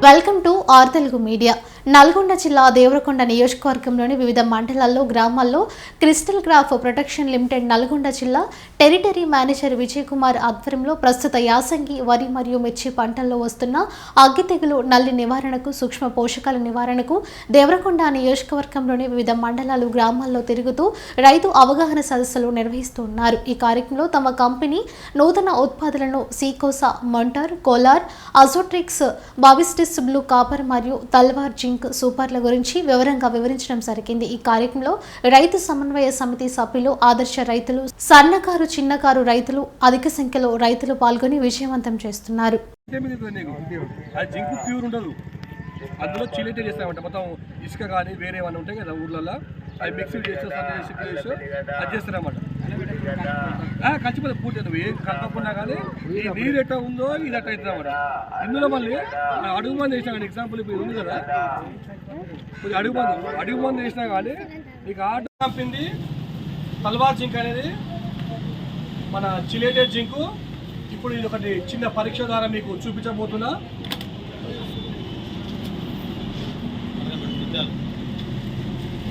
Welcome to our Telugu media. Nalgonda జిల్లా దేవరకొండ నియోజకవర్గంలోని వివిధ మండలాల్లో గ్రామాల్లో crystal crop protection limited Nalgonda జిల్లా టెరిటరీ మేనేజర్ విజయ్ కుమార్ ఆధ్వర్యంలో ప్రస్తుత యాసంగి వరి మరియు మిర్చి పంటల్లో వస్తున్న అగ్గి తెగులు నల్లి నివారణకు సూక్ష్మ పోషకాల నివారణకు దేవరకొండ నియోజకవర్గంలోని వివిధ మండలాలు గ్రామాల్లో తిరుగుతూ రైతు అవగాహన సదస్సులు నిర్వహిస్తున్నారు. ఈ కార్యక్రమంలో తమ కంపెనీ నూతన ఉత్పాదనలను సీకోసా, మంటర్, కోలార్, అజోట్రిక్స్, బావిస్టిస్ బ్లూ కాపర్ మరియు తల్వార్ జింక్ సూపర్ల గురించి వివరంగా వివరించడం జరిగింది. ఈ కార్యక్రమంలో రైతు సమన్వయ సమితి సభ్యులు, ఆదర్శ రైతులు, సన్నకారు, చిన్నకారు రైతులు అధిక సంఖ్యలో రైతులు పాల్గొని విజయవంతం చేస్తున్నారు. అందులో చిలిటే చేస్తామంట మొత్తం ఇసుక కానీ వేరే ఏమైనా ఉంటాయి కదా ఊర్లలో అవి మిక్సీ చేసి అది చేస్తారన్నమాట. కలిసిపోతే పూర్తి నువ్వు ఏం కలపకుండా కానీ ఈ నీరు ఎట్లా ఉందో ఇది అట్లా అవుతుంది అన్నమాట. ఇందులో మళ్ళీ అడుగు మంది వేసినా కానీ ఎగ్జాంపుల్ ఇప్పుడు ఉంది కదా అడుగు మంది వేసినా కానీ నీకు ఆట పంపింది తల్వార్ జింక్ అనేది మన చిలేటెడ్ జింకు. ఇప్పుడు ఇది ఒకటి చిన్న పరీక్ష ద్వారా మీకు చూపించబోతున్నా.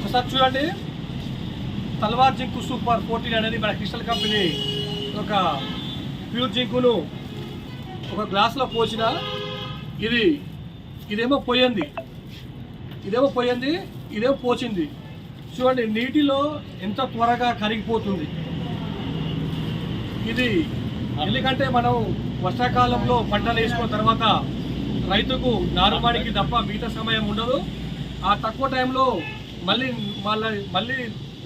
ఒకసారి చూడండి, తల్వార్ జింకు సూపర్ 14 అనేది మన క్రిస్టల్ కంపెనీ ఒక ప్యూర్ జింకును ఒక గ్లాసులో పోసిన ఇదేమో పోయింది, ఇదేమో పోచింది. చూడండి నీటిలో ఎంత త్వరగా కరిగిపోతుంది ఇది. ఎందుకంటే మనం వర్షాకాలంలో పంటలు వేసుకున్న తర్వాత రైతుకు నారుమడికి తప్ప మిగతా సమయం ఉండదు. ఆ తక్కువ టైంలో మళ్ళీ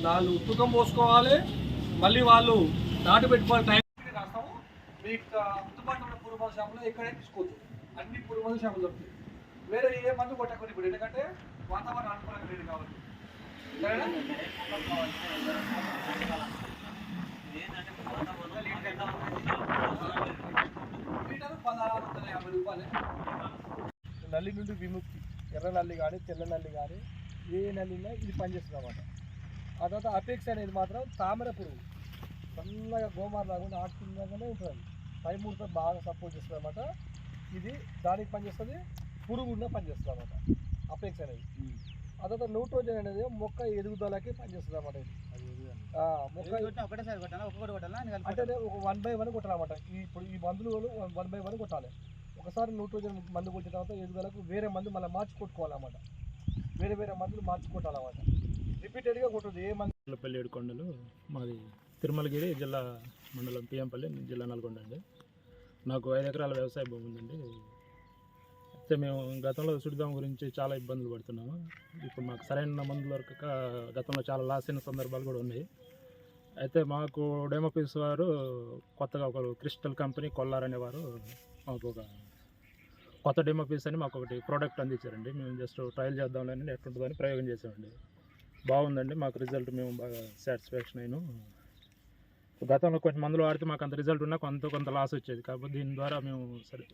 4 తూకం పోసుకోవాలి, మళ్ళీ వాళ్ళు నాటు పెట్టుకోవాలి. టైం రాస్తాము. మీకు అందుబాటులో ఉన్న పురుగుమందు షాపులో ఎక్కడే తీసుకోవచ్చు. అన్ని పురుగుమందు షాపులు దొరుకుతాయి. వేరే ఏ మందు కొట్టకుండా ఇప్పుడు ఎందుకంటే వాతావరణం అనుకూలంగా లేదు కాబట్టి. లీటర్ 1650 రూపాయలు. నల్లి నుండి విముక్తి, ఎర్ర నల్లి కానీ తెల్ల నల్లి కానీ ఏ నల్లినా ఇది పనిచేస్తుంది అన్నమాట. ఆ తర్వాత అపెక్స్ అనేది మాత్రం తామర పురుగు సన్నగా గోమార్ లాగా ఆడుతుండగానే ఉంటుంది. పైమూడుతో బాగా సపోర్ట్ చేస్తుంది అన్నమాట. ఇది దానికి పనిచేస్తుంది, పురుగు కూడా పనిచేస్తుంది అన్నమాట అపెక్స్ అనేది. ఆ తర్వాత నూట్రోజన్ అనేది మొక్క ఎదుగుదలకి పనిచేస్తుంది అన్నమాట. ఇది మొక్క అంటే ఒక 1 by 1 కొట్టాలన్నమాట. ఇప్పుడు ఈ మందులు 1 by 1 కొట్టాలి. ఒకసారి నూట్రోజన్ మందు కొట్టిన తర్వాత ఎదుగుదలకు వేరే మందు మళ్ళీ మార్చి కొట్టుకోవాలన్నమాట. వేరే మందులు మార్చి కొట్టాలన్నమాట. రిపీటెడ్గా కొట్టదు ఏ మందు. పల్లి ఏడుకొండలు మాది తిరుమలగిరి జిల్లా మండలం పిఎంపల్లి జిల్లా నల్గొండ అండి. నాకు 5 ఎకరాల వ్యవసాయ భూమి ఉందండి. అయితే మేము గతంలో సుడిదాం గురించి చాలా ఇబ్బందులు పడుతున్నాము. ఇప్పుడు మాకు సరైన మందులు దొరకక గతంలో చాలా లాస్ అయిన సందర్భాలు కూడా ఉన్నాయి. అయితే మాకు డెమోపీస్ వారు కొత్తగా ఒకరు క్రిస్టల్ కంపెనీ కొల్లార్ అనేవారు మాకు ఒక కొత్త డెమోపీస్ అని మాకు ఒకటి ప్రోడక్ట్ అందించారండి. మేము జస్ట్ ట్రయల్ చేద్దాంలేని ఎట్లుంటుందని ప్రయోగం చేసామండి. బాగుందండి, మాకు రిజల్ట్ మేము బాగా సాటిస్ఫాక్షన్ అయినాం. గతంలో కొంచెం మందులు వాడితే మాకు అంత రిజల్ట్ ఉన్నా కొంత లాస్ వచ్చేది. కాకపోతే దీని ద్వారా మేము సరే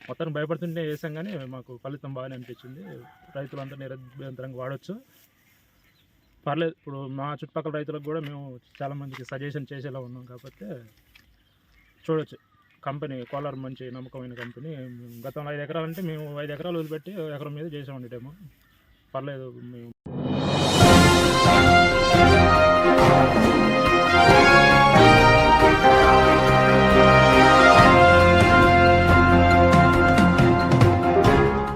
మొత్తానికి భయపడుతుంటే వేసాం కానీ మాకు ఫలితం బాగానే అనిపించింది. రైతులంతా నిరభ్యంతరంగా వాడచ్చు, పర్లేదు. ఇప్పుడు మా చుట్టుపక్కల రైతులకు కూడా మేము చాలామందికి సజెషన్ చేసేలా ఉన్నాం. కాకపోతే చూడవచ్చు, కంపెనీ కోలార్ మంచి నమ్మకమైన కంపెనీ. గతంలో 5 ఎకరాలు అంటే మేము 5 ఎకరాలు వదిలిపెట్టి ఎకరం మీద చేసామండి డెమో. పర్లేదు మేము